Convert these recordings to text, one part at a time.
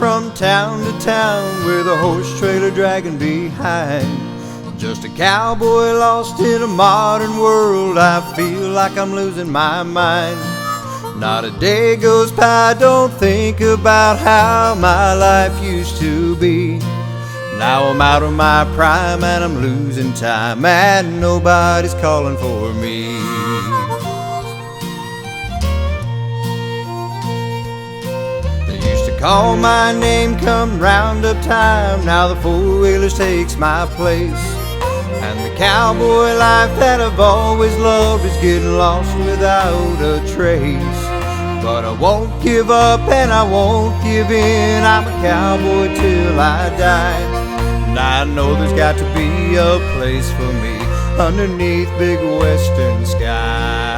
from town to town with a horse trailer dragging behind. Just a cowboy lost in a modern world. I feel like I'm losing my mind. Not a day goes by, don't think about how my life used to be. Now I'm out of my prime and I'm losing time, and nobody's calling for me. They used to call my name come roundup time. Now the four-wheelers takes my place, and the cowboy life that I've always loved is getting lost without a trace. But I won't give up and I won't give in. I'm a cowboy till I die. And I know there's got to be a place for me underneath big western sky.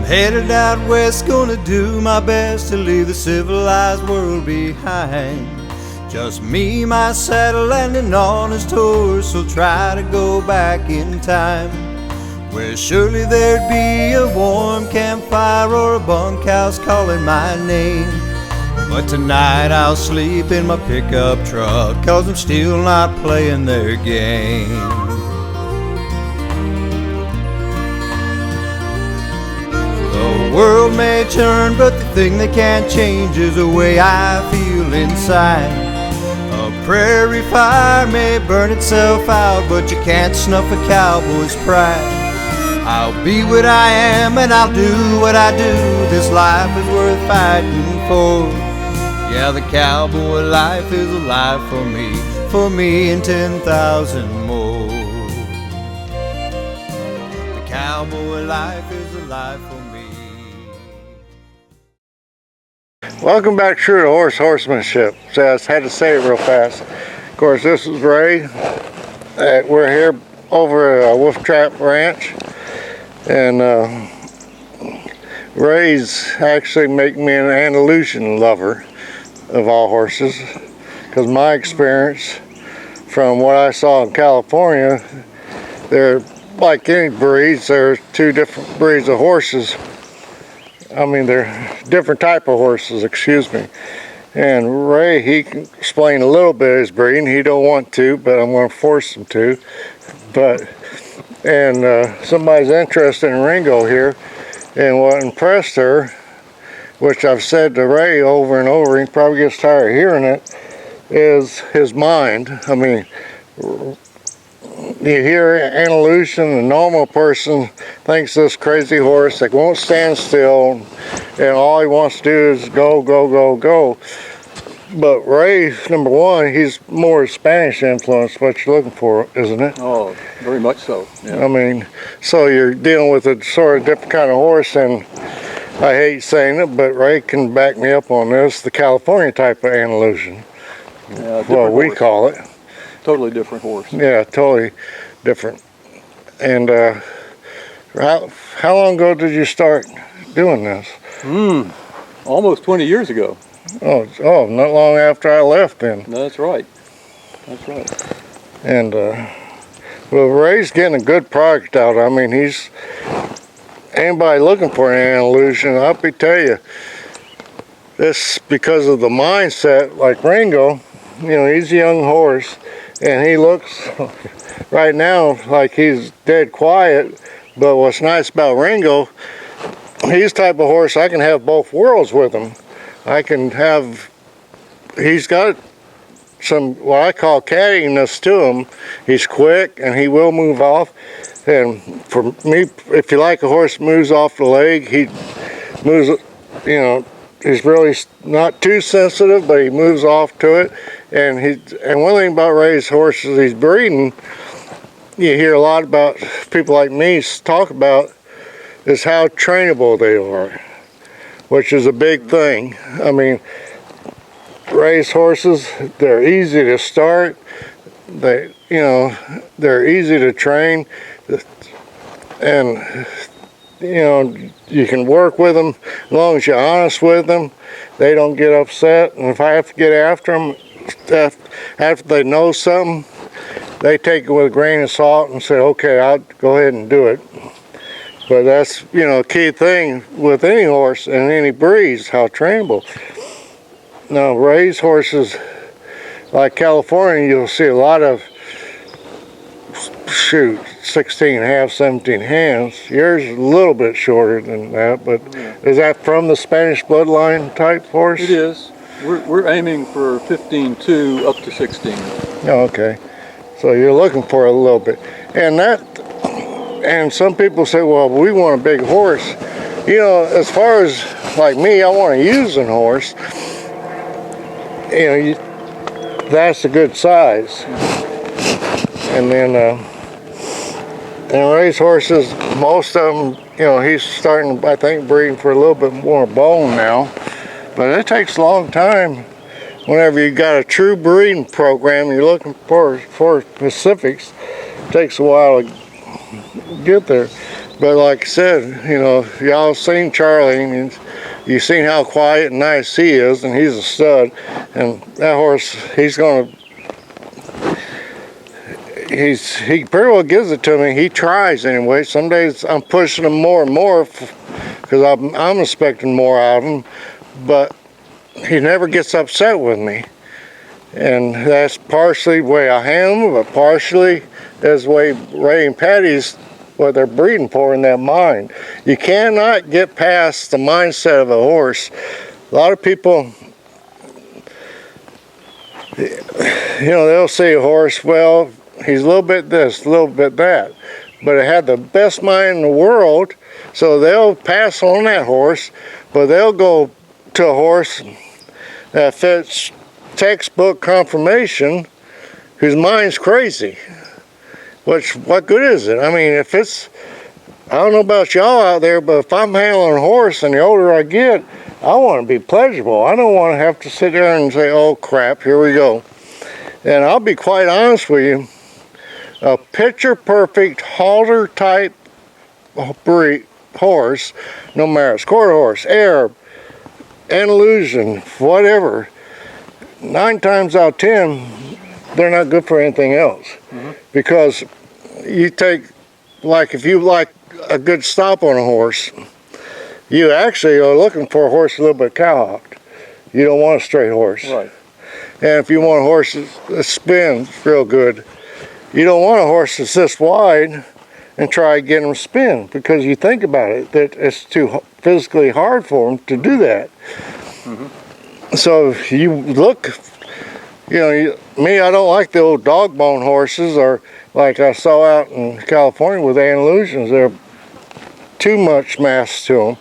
Headed out west, gonna do my best to leave the civilized world behind. Just me, my saddle, and an honest horse will try to go back in time, where surely there'd be a warm campfire or a bunkhouse calling my name. But tonight I'll sleep in my pickup truck, 'cause I'm still not playing their game. The world may turn, but the thing they can't change is the way I feel inside. A prairie fire may burn itself out, but you can't snuff a cowboy's pride. I'll be what I am and I'll do what I do. This life is worth fighting for. Yeah, the cowboy life is alive for me and 10,000 more. The cowboy life is alive for me. Welcome back to True to Horsemanship. So I just had to say it real fast. Of course, this is Ray. We're here over at Wolf Trap Ranch, and Ray's actually making me an Andalusian lover of all horses, because my experience from what I saw in California, they're like any breeds. There are two different breeds of horses. I mean, they're different type of horses, excuse me. And Ray, he can explain a little bit of his breeding. He don't want to, but I'm going to force him to. And somebody's interested in Ringo here, and what impressed her, which I've said to Ray over and over, he probably gets tired of hearing it, is his mind. I mean, you hear Andalusian, the normal person thinks this crazy horse that won't stand still, and all he wants to do is go, go, go, go. But Ray, number one, he's more Spanish influence, what you're looking for, isn't it? Oh, very much so. Yeah. I mean, so you're dealing with a sort of different kind of horse, and I hate saying it, but Ray can back me up on this, the California type of Andalusian. Well, we call it. Totally different horse. Yeah, totally different. And how long ago did you start doing this? Almost 20 years ago. Oh, not long after I left then. That's right. That's right. And well, Ray's getting a good product out. I mean, he's anybody looking for an Andalusian, I'll tell you, this because of the mindset, like Ringo, you know, he's a young horse, and he looks right now like he's dead quiet, but what's nice about Ringo, he's the type of horse I can have both worlds with him. I can have, he's got some what I call cattiness to him. He's quick and he will move off, and for me, if you like a horse that moves off the leg, he moves, you know, he's really not too sensitive, but he moves off to it. And one thing about Ray's horses he's breeding, you hear a lot about people like me talk about is how trainable they are, which is a big thing. I mean, race horses, they're easy to start. They're easy to train, and you can work with them as long as you're honest with them. They don't get upset, and if I have to get after them after they know something, they take it with a grain of salt and say, okay, I'll go ahead and do it. But that's, a key thing with any horse and any breed is how trainable. Now, raised horses like California, you'll see a lot of 16 and a half, 17 hands. Yours is a little bit shorter than that, but is that from the Spanish bloodline type horse? It is. We're aiming for 15.2 up to 16. Oh, okay. So you're looking for a little bit. And some people say, well, we want a big horse. As far as like me, I want to use a horse. That's a good size. And then and race horses, most of them, he's starting, I think, breeding for a little bit more bone now. But it takes a long time. Whenever you got a true breeding program, you're looking for specifics, it takes a while to get there. But like I said, y'all seen Charlie, and you've seen how quiet and nice he is, and he's a stud. And that horse, he pretty well gives it to me. He tries anyway. Some days I'm pushing him more and more because I'm expecting more out of him, but he never gets upset with me. And that's partially the way I handle him, but partially is the way Ray and Patty's, what they're breeding for in their mind. You cannot get past the mindset of a horse. A lot of people, they'll say a horse, well, he's a little bit this, a little bit that, but it had the best mind in the world, so they'll pass on that horse, but they'll go to a horse that fits textbook confirmation, whose mind's crazy. What good is it? I mean, I don't know about y'all out there, but if I'm handling a horse and the older I get, I want to be pleasurable. I don't want to have to sit there and say, oh crap, here we go. And I'll be quite honest with you, a picture perfect halter type breed horse, no matter it's quarter horse, Arab, Andalusian, whatever, 9 times out of 10, they're not good for anything else. Because you take, like if you like a good stop on a horse, you actually are looking for a horse a little bit cowhocked. You don't want a straight horse. Right. And if you want a horse that spins real good, you don't want a horse that's this wide and try to get him to spin, because you think about it, that it's too physically hard for him to do that. So if you look, me, I don't like the old dog bone horses, or like I saw out in California with Andalusians. They're too much mass to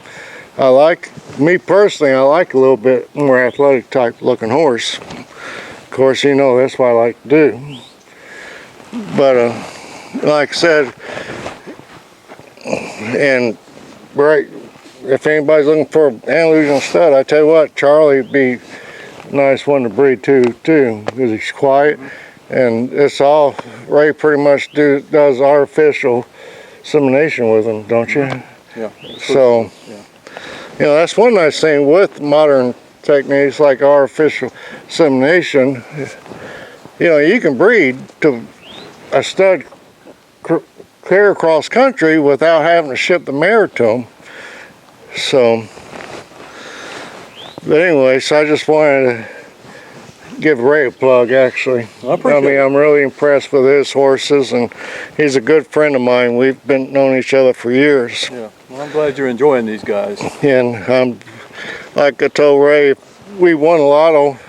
them. Me personally, I like a little bit more athletic type looking horse. Of course, that's what I like to do. But like I said, and right, if anybody's looking for an Andalusian stud, I tell you what, Charlie would be a nice one to breed too, because he's quiet, and it's all Ray pretty much does artificial insemination with him, don't you? Yeah. So, that's one nice thing with modern techniques like artificial insemination. You can breed to a stud clear across country without having to ship the mare to them. So, but anyway, so I just wanted to give Ray a plug, actually. I appreciate it. I'm really impressed with his horses, and he's a good friend of mine. We've been known each other for years. Yeah. Well, I'm glad you're enjoying these guys. And like I told Ray, if we won a lotto,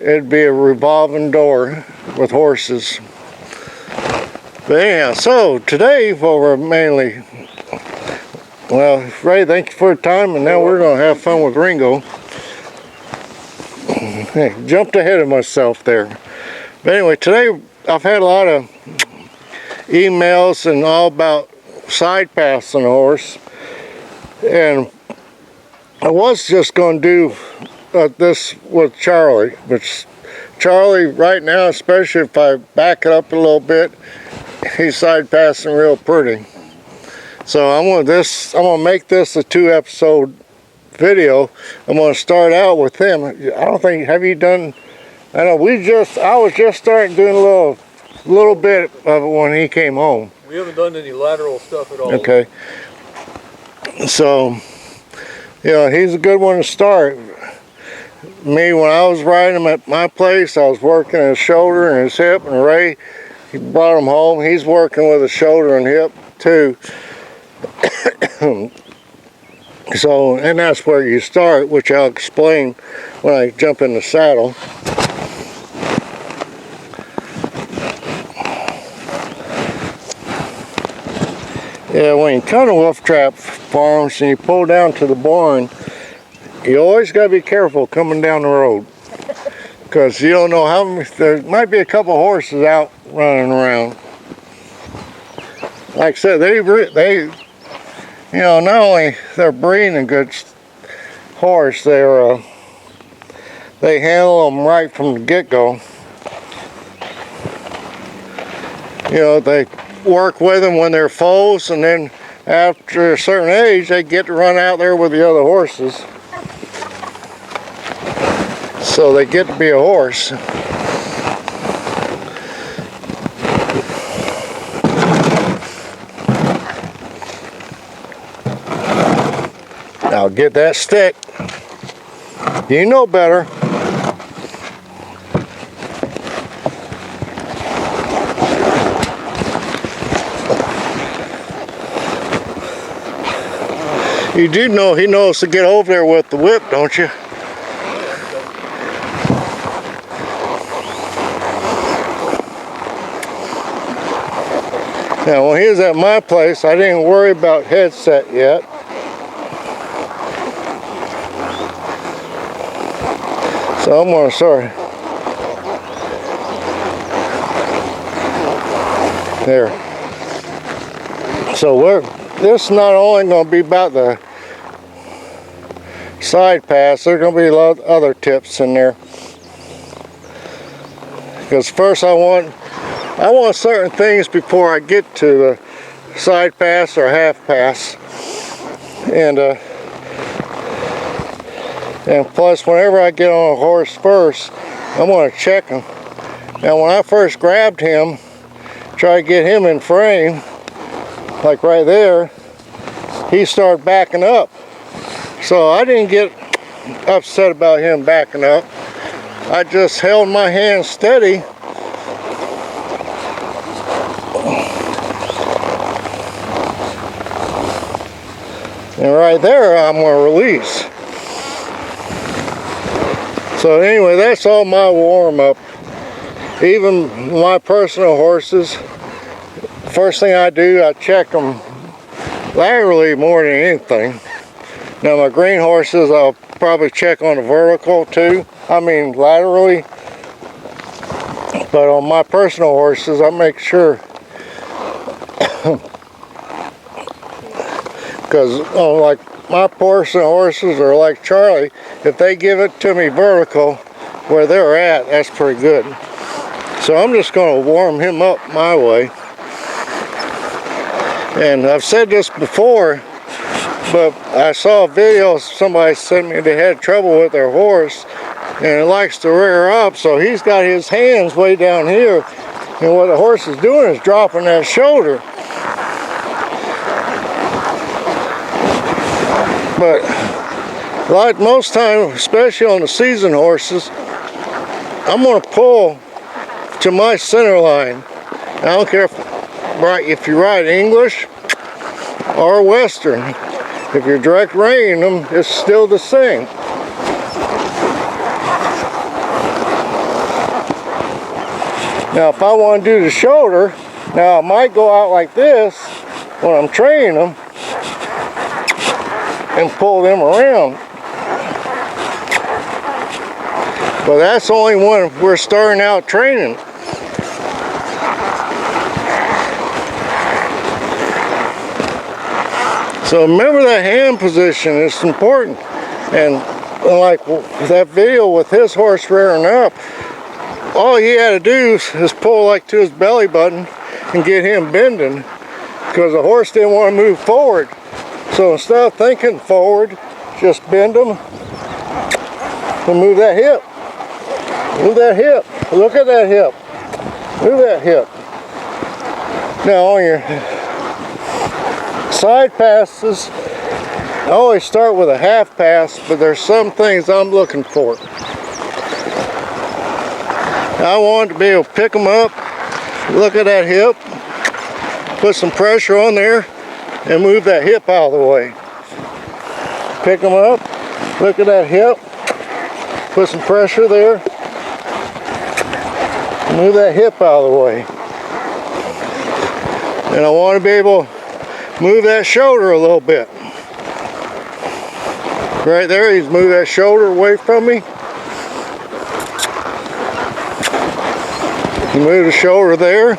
it'd be a revolving door with horses. But anyhow, so today, we're mainly, well, Ray, thank you for your time, and now we're going to have fun with Ringo. Hey, jumped ahead of myself there. But anyway, today I've had a lot of emails and all about side paths on a horse. And I was just going to do this with Charlie, which Charlie right now, especially if I back it up a little bit, he's side passing real pretty. So I'm gonna make this a 2-episode video. I'm gonna start out with him. I don't think, have you done, I know I was just starting doing a little bit of it when he came home. We haven't done any lateral stuff at all. Okay. So, he's a good one to start. Me, when I was riding him at my place, I was working his shoulder and his hip, and Ray, he brought him home. He's working with his shoulder and hip too. So, and that's where you start, which I'll explain when I jump in the saddle. Yeah, when you come to Wolf Trap Farms and you pull down to the barn, you always got to be careful coming down the road, because you don't know how many, there might be a couple horses out running around. Like I said, they not only they're breeding a good horse, they handle them right from the get-go. They work with them when they're foals, and then after a certain age, they get to run out there with the other horses. So they get to be a horse. Now get that stick. You know better. You do know he knows to get over there with the whip, don't you? Now, when he was at my place, I didn't worry about headset yet. So I'm going to start. There. So this is not only going to be about the side pass, there's going to be a lot of other tips in there. Because first I want certain things before I get to the side pass or half pass. And plus, whenever I get on a horse first, I'm going to check him. Now, when I first grabbed him, try to get him in frame, like right there, he started backing up. So I didn't get upset about him backing up. I just held my hand steady. And right there, I'm going to release. So anyway, that's all my warm-up. Even my personal horses, first thing I do, I check them laterally more than anything. Now my green horses, I'll probably check on the vertical too. I mean laterally. But on my personal horses, I make sure. Because like my personal horses are like Charlie, if they give it to me vertical where they're at, that's pretty good. So I'm just going to warm him up my way. And I've said this before, but I saw a video, somebody sent me, they had trouble with their horse and it likes to rear up, so he's got his hands way down here, and what the horse is doing is dropping that shoulder. But like most times, especially on the season horses, I'm going to pull to my center line. I don't care if you ride English or Western. If you're direct reining them, it's still the same. Now if I want to do the shoulder, now I might go out like this when I'm training them and pull them around. But that's only when we're starting out training. So So remember that hand position is important. And like that video with his horse rearing up, all he had to do is pull like to his belly button and get him bending, because the horse didn't want to move forward. So instead of thinking forward, just bend him and move that hip. Move that hip. Look at that hip. Move that hip. Now on your side passes, I always start with a half pass, but there's some things I'm looking for. I want to be able to pick them up, look at that hip, put some pressure on there, and move that hip out of the way. Pick them up, look at that hip, put some pressure there, move that hip out of the way. And I want to be able to move that shoulder a little bit. Right there, he's moved that shoulder away from me. You move the shoulder there.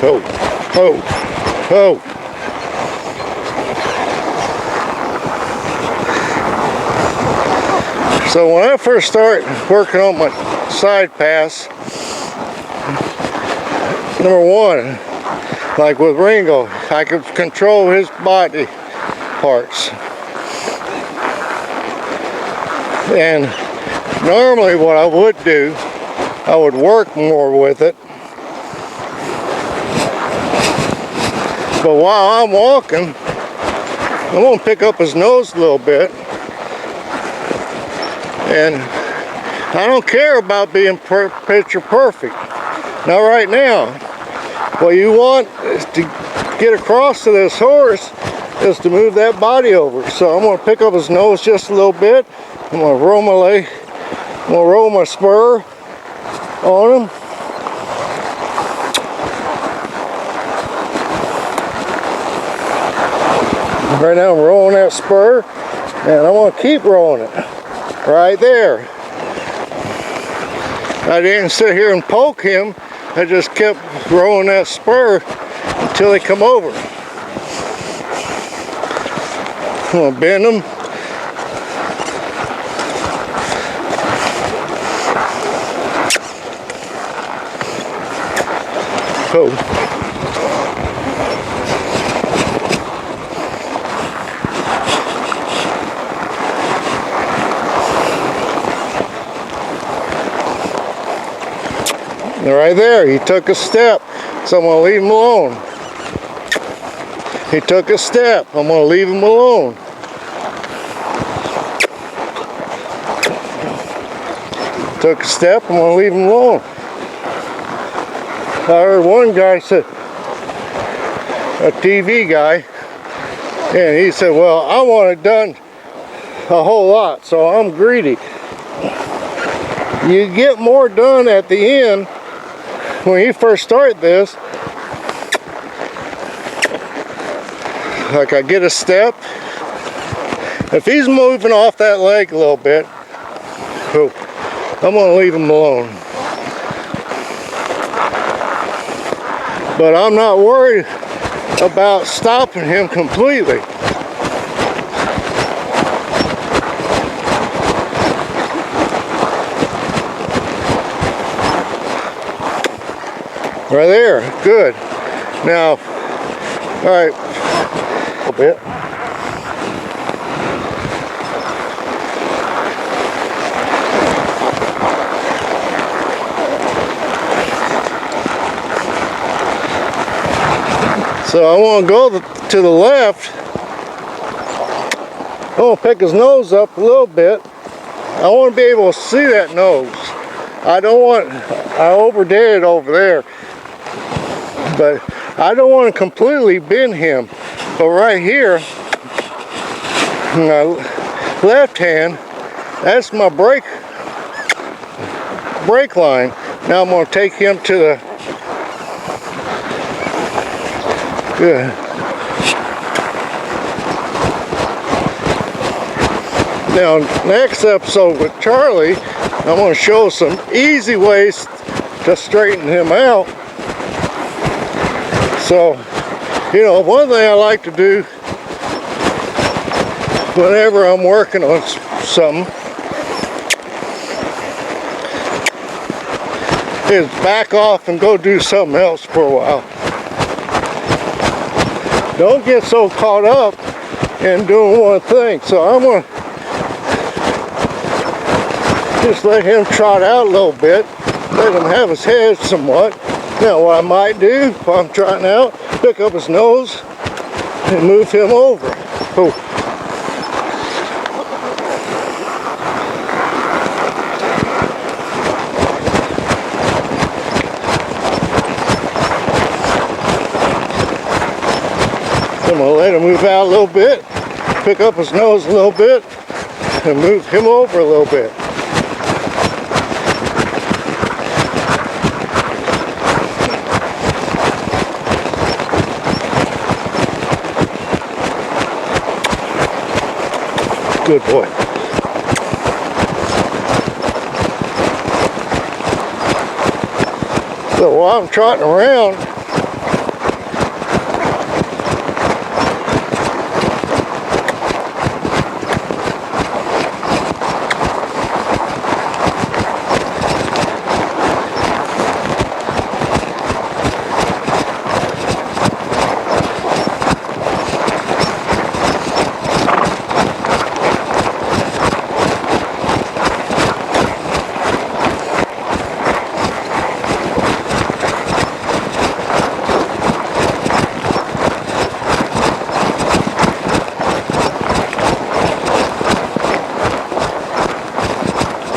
Oh, oh, oh. So when I first start working on my side pass, number one, like with Ringo, I could control his body parts. And normally what I would do, I would work more with it. But while I'm walking, I'm going to pick up his nose a little bit. And I don't care about being picture perfect. Now right now, what you want is to get across to this horse is to move that body over. So I'm going to pick up his nose just a little bit. I'm going to roll my leg. I'm going to roll my spur on him. Right now I'm rolling that spur, and I want to keep rolling it right there. I didn't sit here and poke him. I just kept rolling that spur until they come over. I'm going to bend them. Oh. Right there, he took a step, so I'm going to leave him alone. He took a step, I'm going to leave him alone. Took a step, I'm going to leave him alone. I heard one guy said, a TV guy, and he said, well, I want it done a whole lot, so I'm greedy. You get more done at the end when you first start this. Like I get a step. If he's moving off that leg a little bit, I'm going to leave him alone. But I'm not worried about stopping him completely. Right there, good. Now, all right, a little bit. So I want to go to the left. I want to pick his nose up a little bit. I want to be able to see that nose. I overdid it over there. But I don't want to completely bend him. But right here, my left hand, that's my brake line. Now I'm going to take him to the good. Now next episode with Charlie, I'm going to show some easy ways to straighten him out. So, you know, one thing I like to do whenever I'm working on something is back off and go do something else for a while. Don't get so caught up in doing one thing. So I'm going to just let him trot out a little bit, let him have his head somewhat. Now what I might do while I'm trotting out, pick up his nose and move him over. Oh. I'm going to let him move out a little bit, pick up his nose a little bit, and move him over a little bit. Good boy. So while I'm trotting around,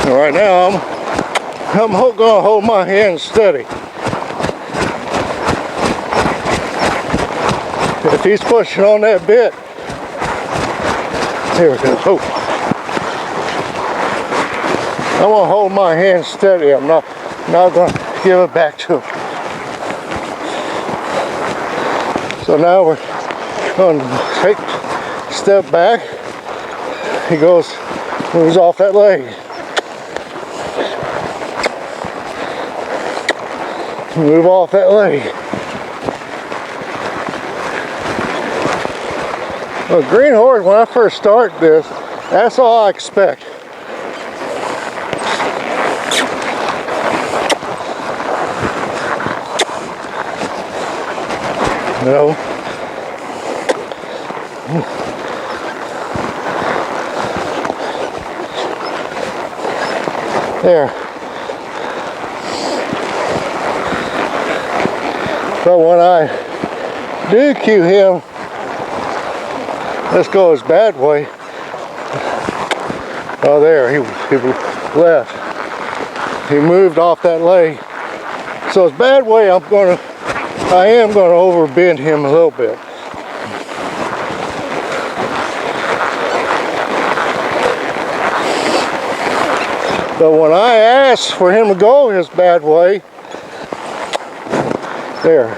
right now I'm gonna hold my hand steady. If he's pushing on that bit, here we go. Oh. I'm gonna hold my hand steady. I'm not gonna give it back to him. So now we're gonna take a step back. He moves off that leg. Move off that leg. Well, green horse, when I first start this, that's all I expect. No. There. But when I do cue him, let's go his bad way. Oh, there, he left. He moved off that leg. So his bad way, I am gonna overbend him a little bit. But when I ask for him to go his bad way, there.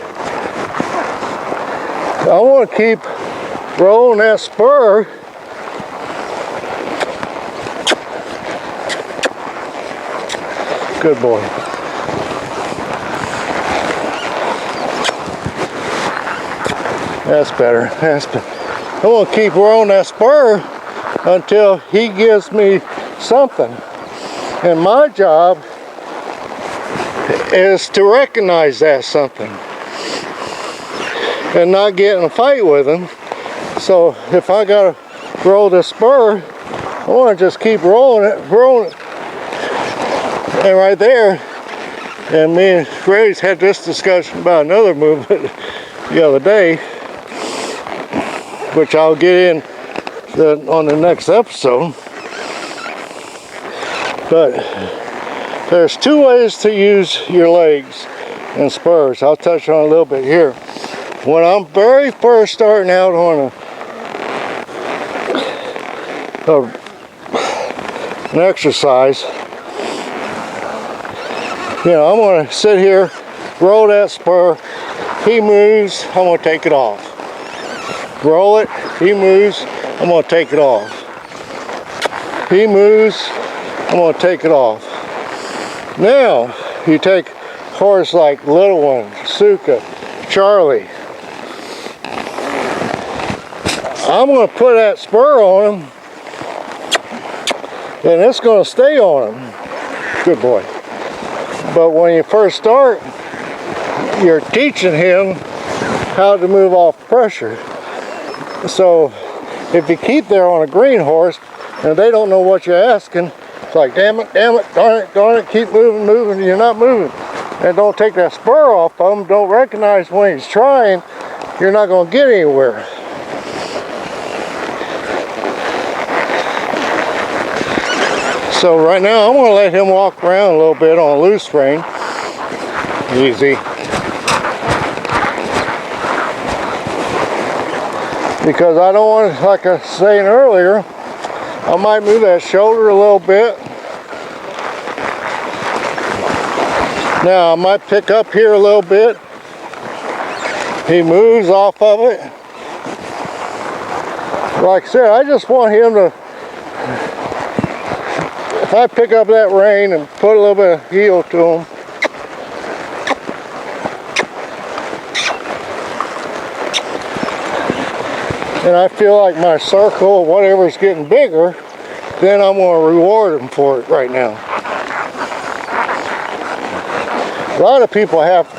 I want to keep rolling that spur. Good boy. That's better. That's better. I want to keep rolling that spur until he gives me something. And my job is to recognize that something and not get in a fight with him. So if I gotta roll the spur, I want to just keep rolling it, and right there. And me and Grace had this discussion about another movement the other day, which I'll get in on the next episode. But there's two ways to use your legs and spurs. I'll touch on a little bit here. When I'm very first starting out on an exercise, you know, I'm going to sit here, roll that spur. He moves, I'm going to take it off. Roll it, he moves, I'm going to take it off. He moves, I'm going to take it off. Now, you take horses like Little One, Suka, Charlie, I'm going to put that spur on him, and it's going to stay on him. Good boy. But when you first start, you're teaching him how to move off pressure. So if you keep there on a green horse and they don't know what you're asking, it's like, damn it, darn it, keep moving, you're not moving. And don't take that spur off of him, don't recognize when he's trying, you're not going to get anywhere. So right now I'm going to let him walk around a little bit on a loose rein. Easy. Because I don't want, like I was saying earlier, I might move that shoulder a little bit. Now I might pick up here a little bit. He moves off of it. Like I said, I just want him to, if I pick up that rein and put a little bit of heel to him, and I feel like my circle, whatever, is getting bigger, then I'm going to reward him for it right now. A lot of people have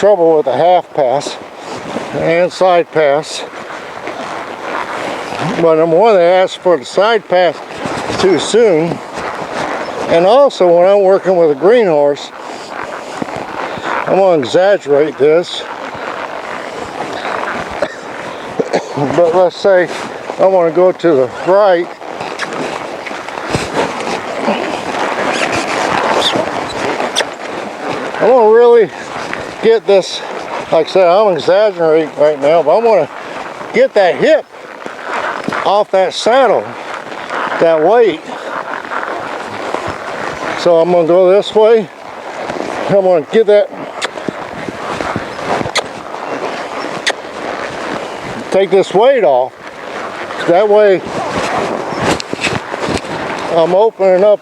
trouble with a half pass and side pass. But number one, they ask for the side pass too soon. And also, when I'm working with a green horse, I'm going to exaggerate this. But let's say I want to go to the right. I want to really get this, like I said, I'm exaggerating right now, but I want to get that hip off that saddle, that weight. So I'm going to go this way. I'm going to get that, take this weight off. That way I'm opening up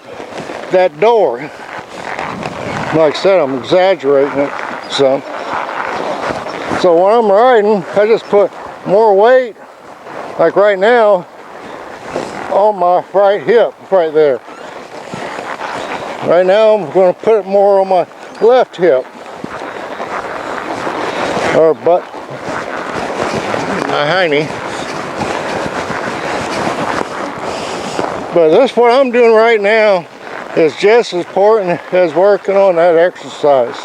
that door. Like I said, I'm exaggerating it some. So when I'm riding, I just put more weight, like right now, on my right hip, right there. Right now I'm going to put it more on my left hip, or butt, my hiney. But this, what I'm doing right now, is just as important as working on that exercise.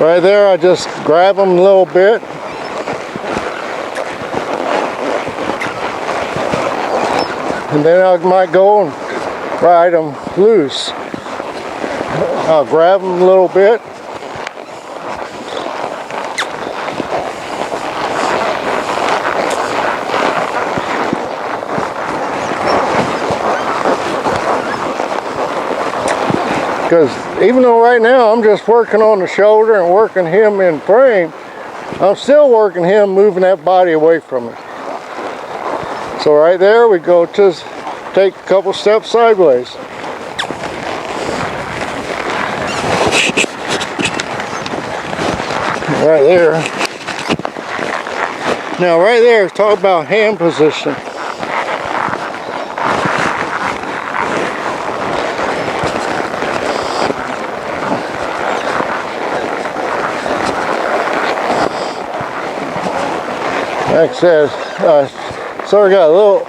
Right there, I just grab them a little bit. And then I might go and ride them loose. I'll grab them a little bit. Because even though right now I'm just working on the shoulder and working him in frame, I'm still working him moving that body away from me. So right there we go to take a couple steps sideways. Right there. Now right there, talk about hand position. Like I said, so I got a little,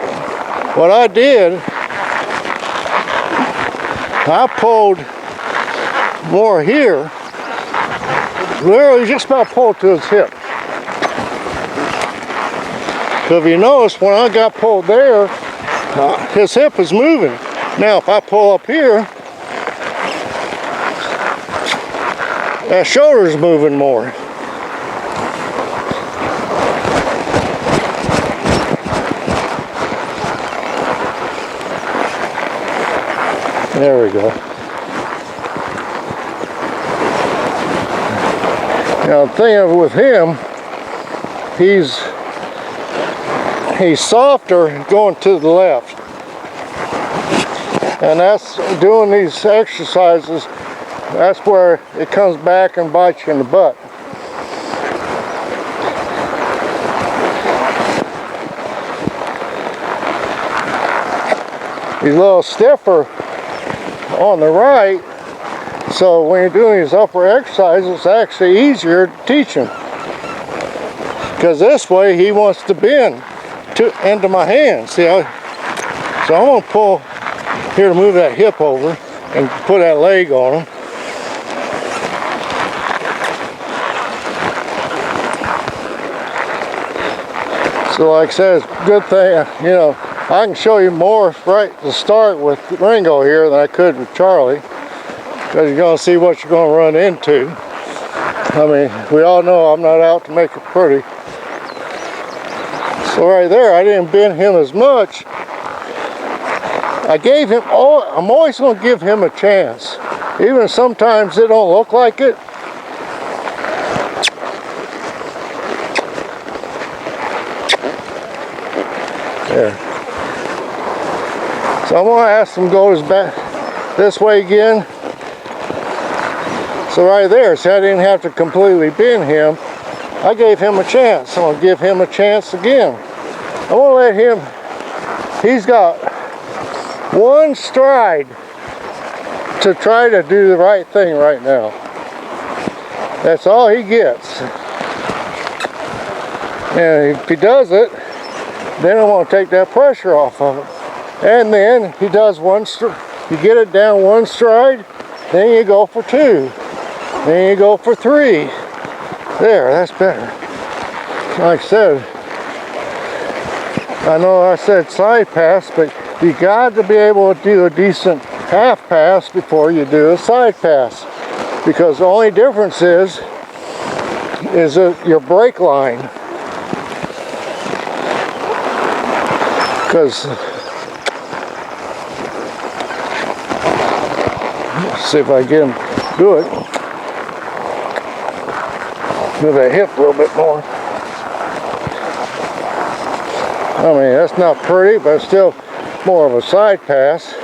what I did, I pulled more here, literally just about pulled to his hip. So if you notice, when I got pulled there, his hip is moving. Now if I pull up here, that shoulder's moving more. There we go. Now the thing with him, he's he's softer going to the left. And that's doing these exercises, that's where it comes back and bites you in the butt. He's a little stiffer on the right, so when you're doing these upper exercises, it's actually easier to teach him. Because this way he wants to bend into my hand. See how? So I'm going to pull here to move that hip over and put that leg on him. So like I said, it's a good thing, you know, I can show you more right to start with Ringo here than I could with Charlie, because you're going to see what you're going to run into. I mean, we all know I'm not out to make it pretty. So right there, I didn't bend him as much. I gave him, I'm always going to give him a chance. Even if sometimes it don't look like it. There. So I'm going to ask him to go this way again. So right there, see, I didn't have to completely bend him. I gave him a chance. I'm going to give him a chance again. I'm going to let him, he's got one stride to try to do the right thing right now. That's all he gets. And if he does it, then I want to take that pressure off of it. And then he does you get it down one stride, then you go for two, then you go for three. There, that's better. Like I said, I know I said side pass, but you got to be able to do a decent half pass before you do a side pass. Because the only difference is your brake line. Because, let's see if I get him to do it. Move that hip a little bit more. I mean, that's not pretty, but it's still more of a side pass.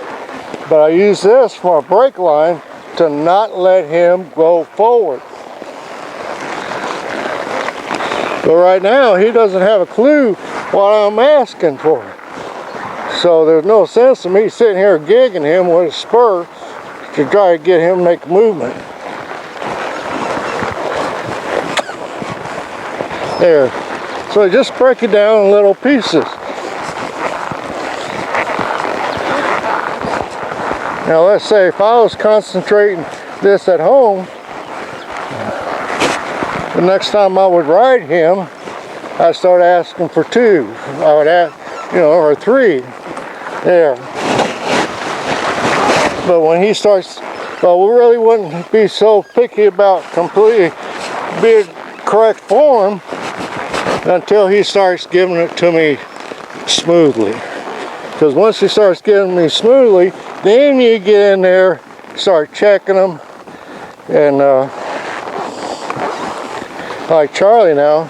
But I use this for a brake line to not let him go forward. But right now, he doesn't have a clue what I'm asking for. So there's no sense of me sitting here gigging him with a spur to try to get him to make a movement. There. So just break it down in little pieces. Now let's say if I was concentrating this at home, the next time I would ride him, I'd start asking for two. I would ask, you know, or three. There. But when he starts, well, we really wouldn't be so picky about completely being correct form until he starts giving it to me smoothly. Because once he starts giving me smoothly, then you get in there, start checking them, and like Charlie now,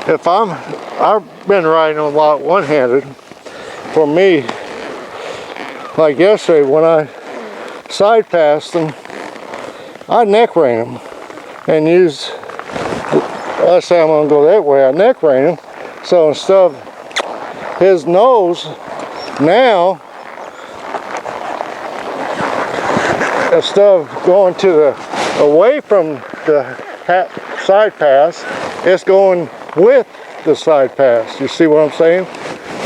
if I've been riding a lot one-handed. For me, like yesterday when I side passed him, I neck rein him and use, let's say I'm gonna go that way, I neck rein him. So instead of his nose, now, instead of going to the, away from the side pass, it's going with the side pass. You see what I'm saying?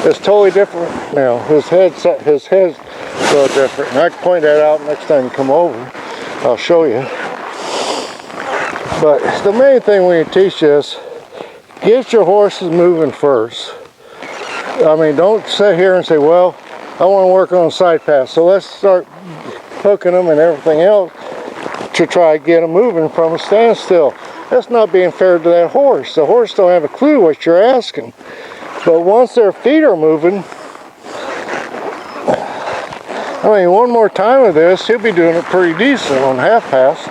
It's totally different now. His head's a little different. And I can point that out next time you come over. I'll show you. But the main thing when you teach this, get your horses moving first. I mean, don't sit here and say, well, I want to work on a side pass, so let's start hooking them and everything else to try to get them moving from a standstill. That's not being fair to that horse. The horse don't have a clue what you're asking. But once their feet are moving, I mean, one more time of this, he'll be doing it pretty decent on half pass.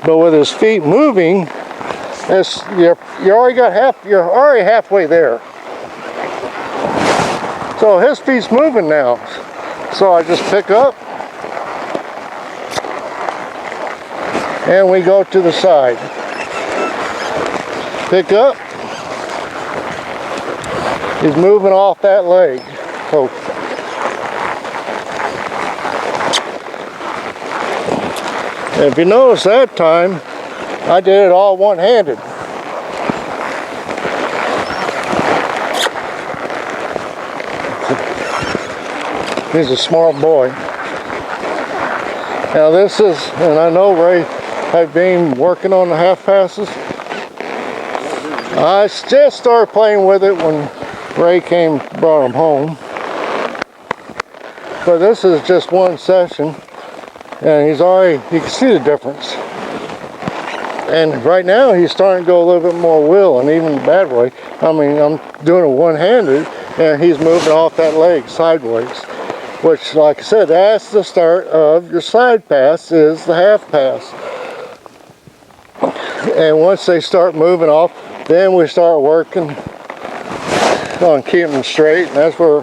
But with his feet moving You already got you're already halfway there. So his feet's moving now. So I just pick up and we go to the side. Pick up. He's moving off that leg. So if you notice that time, I did it all one-handed. He's a smart boy. Now this is, and I know Ray had been working on the half passes. I just started playing with it when Ray brought him home. But this is just one session, and you can see the difference. And right now he's starting to go a little bit more will, and even the bad way. I mean, I'm doing it one-handed, and he's moving off that leg sideways. Which, like I said, that's the start of your side pass, is the half pass. And once they start moving off, then we start working on keeping them straight. And that's where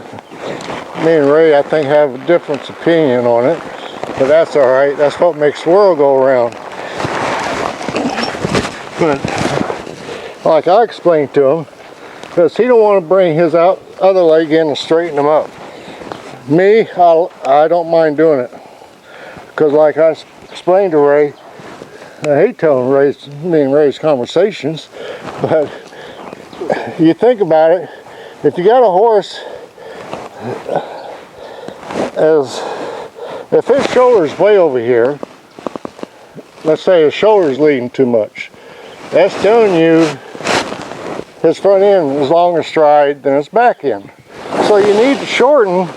me and Ray, I think, have a different opinion on it. But that's all right. That's what makes the world go around. But like I explained to him, because he don't want to bring his other leg in and straighten him up. Me, I don't mind doing it, because like I explained to Ray, I hate telling me and Ray's conversations, but you think about it, if you got a horse, if his shoulder's way over here, let's say his shoulder's leading too much, that's telling you his front end is longer stride than his back end. So you need to shorten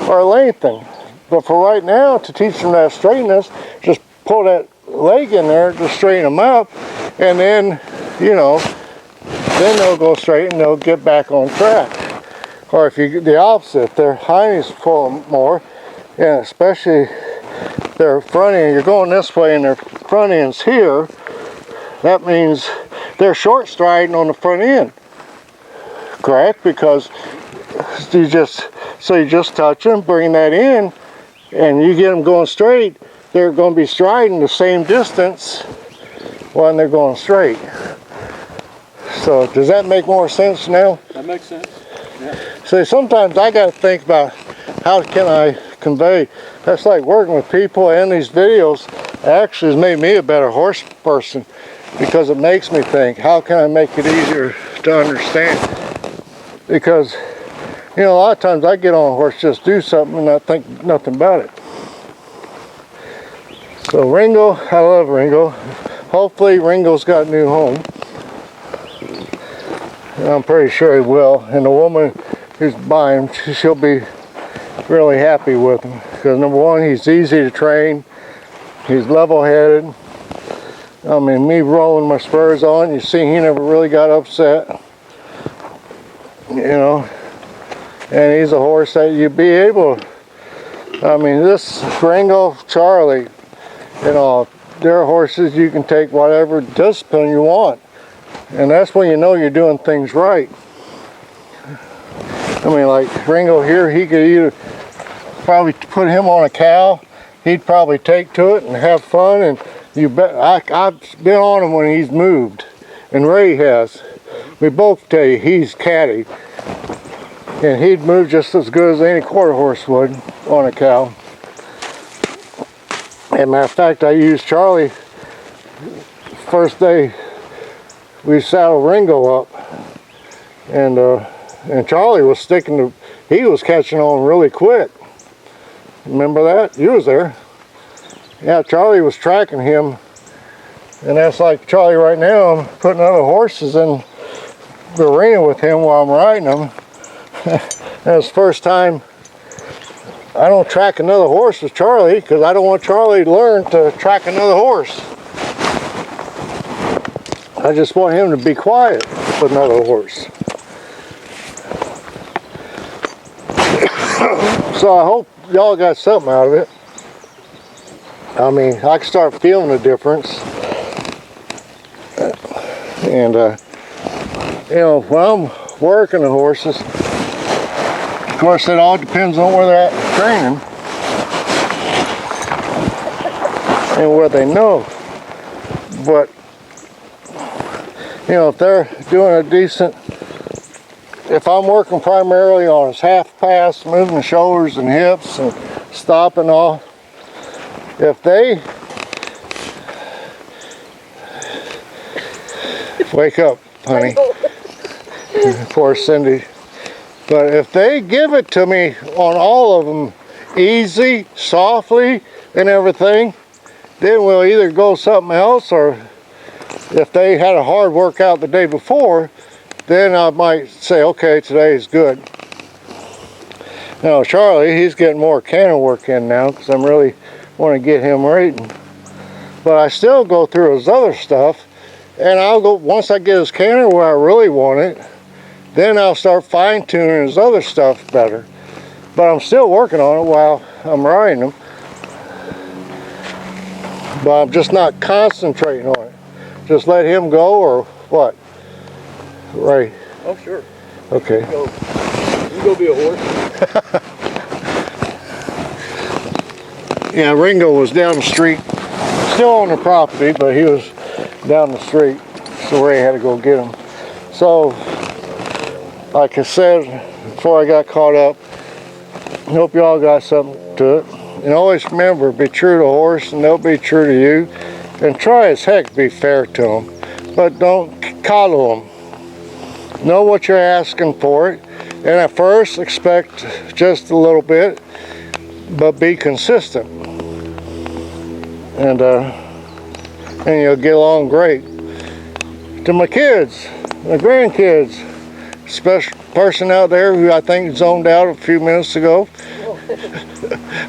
or lengthen. But for right now, to teach them that straightness, just pull that leg in there to straighten them up, and then, you know, then they'll go straight and they'll get back on track. Or if you get the opposite, their hinds pull more, and especially their front end, you're going this way and their front end's here, that means they're short striding on the front end. Correct? Because you just touch them, bring that in, and you get them going straight, they're going to be striding the same distance when they're going straight. So does that make more sense now? That makes sense. Yeah. See, sometimes I got to think about how can I convey. That's like working with people, and these videos actually has made me a better horse person, because it makes me think, how can I make it easier to understand? Because, you know, a lot of times I get on a horse, just do something, and I think nothing about it. So Ringo, I love Ringo. Hopefully Ringo's got a new home. And I'm pretty sure he will. And the woman who's buying him, she'll be really happy with him. Because number one, he's easy to train. He's level-headed. I mean, me rolling my spurs on, you see he never really got upset. You know. And he's a horse that you'd be able, I mean, this Ringo, Charlie, you know, they're horses you can take whatever discipline you want. And that's when you know you're doing things right. I mean, like Ringo here, he could either probably put him on a cow, he'd probably take to it and have fun, and you bet, I've been on him when he's moved, and Ray has. We both tell you, he's catty. And he'd move just as good as any quarter horse would on a cow. As a matter of fact, I used Charlie first day we saddled Ringo up, and Charlie was he was catching on really quick. Remember that? You was there. Yeah, Charlie was tracking him, and that's like Charlie right now. I'm putting other horses in the arena with him while I'm riding them. That's the first time I don't track another horse with Charlie, because I don't want Charlie to learn to track another horse. I just want him to be quiet with another horse. So I hope y'all got something out of it. I mean, I can start feeling the difference. And you know, when I'm working the horses, of course it all depends on where they're at in training and what they know. But you know, if they're doing a decent, if I'm working primarily on his half pass, moving the shoulders and hips and stopping all, if they wake up, honey, poor Cindy. But if they give it to me on all of them easy, softly, and everything, then we'll either go something else, or if they had a hard workout the day before, then I might say, okay, today is good. Now Charlie, he's getting more canter work in now because I'm really want to get him rating. But I still go through his other stuff, and I'll go, once I get his canter where I really want it, then I'll start fine-tuning his other stuff better. But I'm still working on it while I'm riding him. But I'm just not concentrating on it. Just let him go, or what? Right. Oh, sure. Okay. You can go be a horse. Yeah, Ringo was down the street, still on the property, but he was down the street, so Ray had to go get him. So, like I said before I got caught up, I hope y'all got something to it. And always remember, be true to the horse and they'll be true to you. And try as heck to be fair to them, but don't coddle them. Know what you're asking for it, and at first expect just a little bit, but be consistent. And you'll get along great. To my kids, my grandkids, special person out there who I think zoned out a few minutes ago.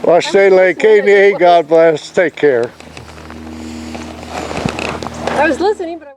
Watch State Lake KDA, God bless, take care. I was listening, but I